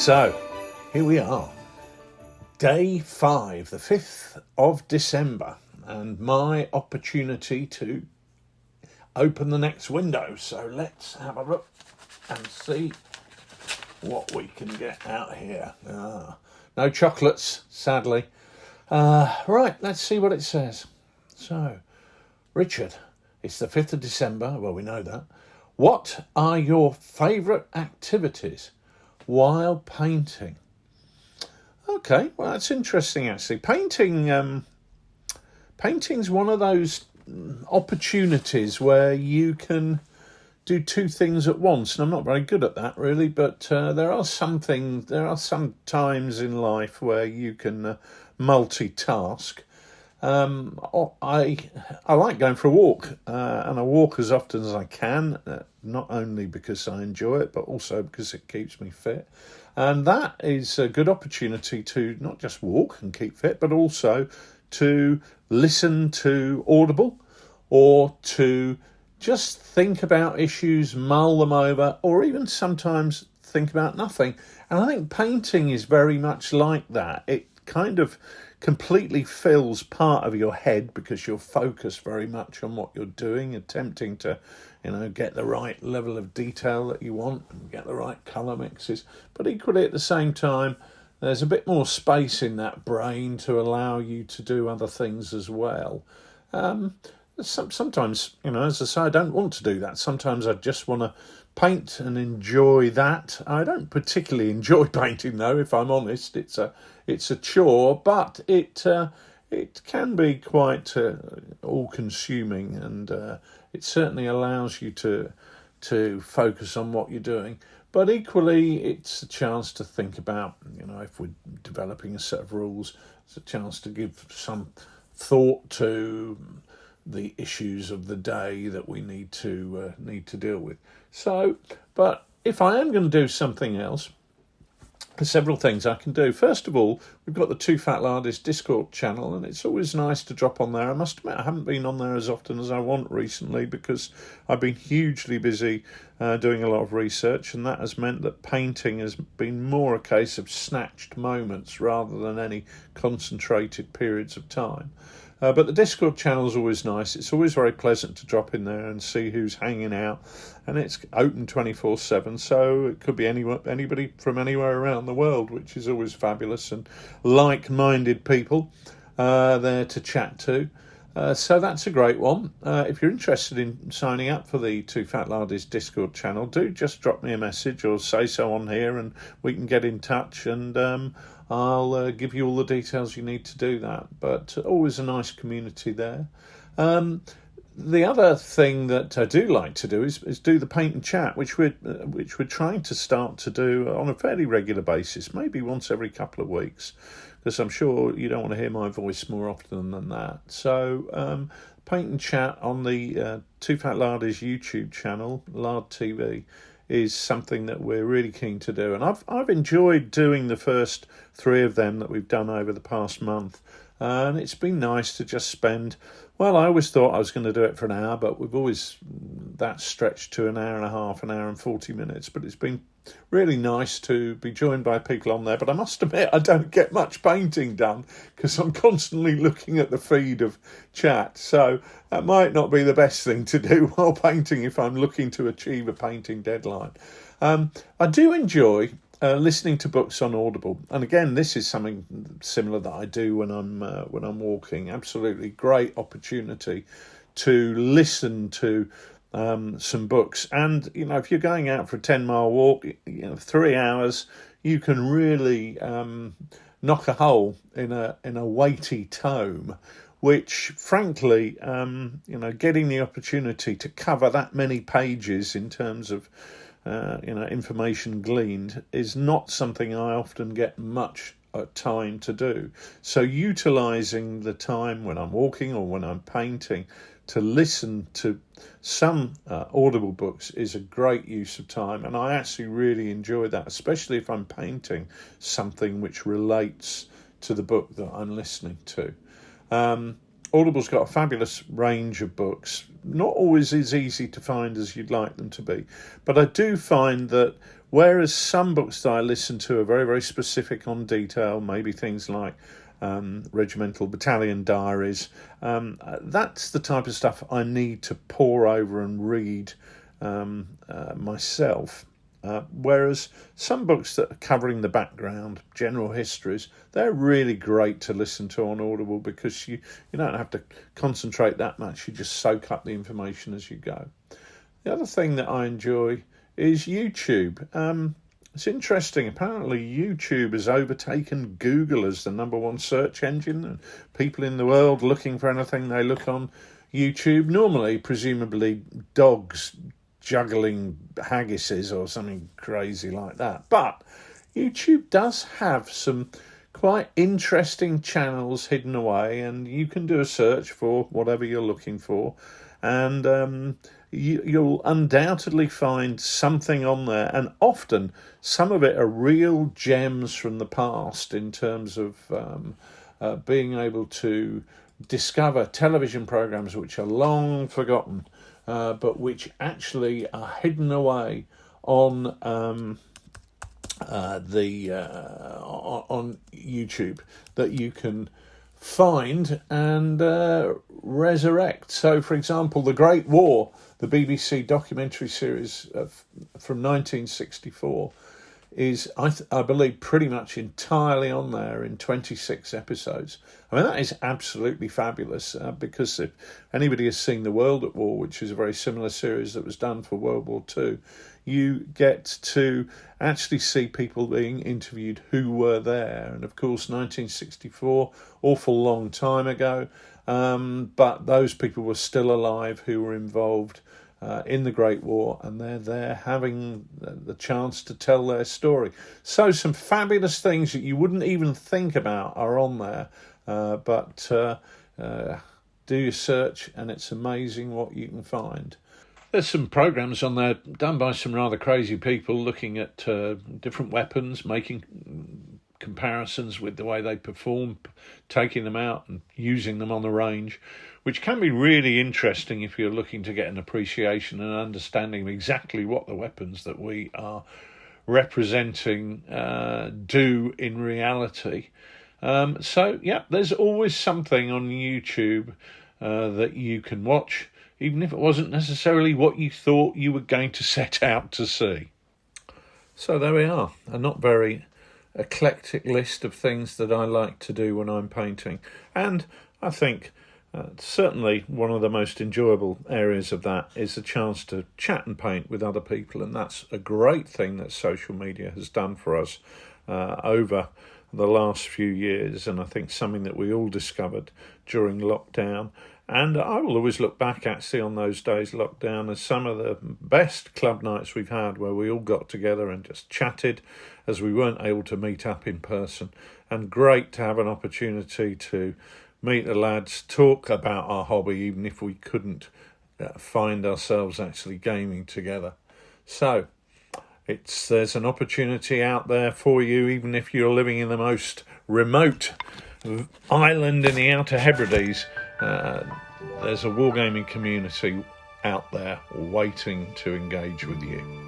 So, here we are, day 5, the 5th of December, and my opportunity to open the next window. So let's have a look and see what we can get out here. No chocolates, sadly. Right, let's see what it says. So, Richard, it's the 5th of December, well, we know that. What are your favourite activities while painting? Okay, well, that's interesting, actually. Painting's one of those opportunities where you can do two things at once, and I'm not very good at that, really, but there are some times in life where you can multitask. I like going for a walk, and I walk as often as I can, not only because I enjoy it, but also because it keeps me fit. And that is a good opportunity to not just walk and keep fit, but also to listen to Audible, or to just think about issues, mull them over, or even sometimes think about nothing. And I think painting is very much like that. It kind of completely fills part of your head because you're focused very much on what you're doing, attempting to, get the right level of detail that you want and get the right colour mixes. But equally at the same time, there's a bit more space in that brain to allow you to do other things as well. Sometimes, as I say, I don't want to do that. Sometimes I just want to paint and enjoy that. I don't particularly enjoy painting, though, if I'm honest. It's a chore, but it can be quite all-consuming, and it certainly allows you to focus on what you're doing. But equally, it's a chance to think about, if we're developing a set of rules, it's a chance to give some thought to the issues of the day that we need to deal with. So, but if I am going to do something else, there's several things I can do. First of all, we've got the TooFatLardies Discord channel, and it's always nice to drop on there. I must admit, I haven't been on there as often as I want recently because I've been hugely busy doing a lot of research, and that has meant that painting has been more a case of snatched moments rather than any concentrated periods of time. But the Discord channel is always nice. It's always very pleasant to drop in there and see who's hanging out. And it's open 24/7, so it could be anybody from anywhere around the world, which is always fabulous, and like-minded people there to chat to. So that's a great one. If you're interested in signing up for the TooFatLardies Discord channel, do just drop me a message or say so on here, and we can get in touch, and I'll give you all the details you need to do that. But always a nice community there. The other thing that I do like to do is do the paint and chat, which we're trying to start to do on a fairly regular basis, maybe once every couple of weeks, because I'm sure you don't want to hear my voice more often than that. So paint and chat on the TooFatLardies YouTube channel, Lard TV, is something that we're really keen to do. And I've enjoyed doing the first 3 of them that we've done over the past month. And it's been nice to just spend, well, I always thought I was going to do it for an hour, but we've always that stretched to an hour and a half, an hour and 40 minutes. But it's been really nice to be joined by people on there. But I must admit, I don't get much painting done because I'm constantly looking at the feed of chat. So that might not be the best thing to do while painting if I'm looking to achieve a painting deadline. I do enjoy listening to books on Audible, and again, this is something similar that I do when I'm walking. Absolutely great opportunity to listen to some books, and if you're going out for a 10-mile walk, 3 hours, you can really knock a hole in a weighty tome. Which, frankly, getting the opportunity to cover that many pages in terms of information gleaned is not something I often get much time to do. So utilising the time when I'm walking or when I'm painting to listen to some Audible books is a great use of time, and I actually really enjoy that, especially if I'm painting something which relates to the book that I'm listening to. Audible's got a fabulous range of books, not always as easy to find as you'd like them to be. But I do find that whereas some books that I listen to are very, very specific on detail, maybe things like Regimental Battalion Diaries, that's the type of stuff I need to pore over and read myself. Whereas some books that are covering the background, general histories, they're really great to listen to on Audible because you don't have to concentrate that much. You just soak up the information as you go. The other thing that I enjoy is YouTube. It's interesting. Apparently, YouTube has overtaken Google as the number one search engine, and people in the world looking for anything, they look on YouTube. Normally, presumably, dogs juggling haggises or something crazy like that. But YouTube does have some quite interesting channels hidden away, and you can do a search for whatever you're looking for, and you'll undoubtedly find something on there, and often some of it are real gems from the past in terms of being able to discover television programs which are long forgotten, but which actually are hidden away on on YouTube that you can find and resurrect. So, for example, The Great War, the BBC documentary series from 1964, is, I believe, pretty much entirely on there in 26 episodes. I mean, that is absolutely fabulous because if anybody has seen The World at War, which is a very similar series that was done for World War II, you get to actually see people being interviewed who were there. And of course, 1964, awful long time ago, but those people were still alive who were involved in the Great War, and they're there having the chance to tell their story. So some fabulous things that you wouldn't even think about are on there, but do your search and it's amazing what you can find. There's some programs on there done by some rather crazy people looking at different weapons, making comparisons with the way they perform, taking them out and using them on the range, which can be really interesting if you're looking to get an appreciation and understanding of exactly what the weapons that we are representing do in reality. So, yeah, there's always something on YouTube that you can watch, even if it wasn't necessarily what you thought you were going to set out to see. So there we are, a not very eclectic list of things that I like to do when I'm painting. And I think certainly one of the most enjoyable areas of that is the chance to chat and paint with other people, and that's a great thing that social media has done for us over the last few years, and I think something that we all discovered during lockdown. And I will always look back actually on those days lockdown as some of the best club nights we've had, where we all got together and just chatted as we weren't able to meet up in person. And great to have an opportunity to meet the lads, talk about our hobby, even if we couldn't find ourselves actually gaming together. So there's an opportunity out there for you, even if you're living in the most remote island in the Outer Hebrides. There's a wargaming community out there waiting to engage with you.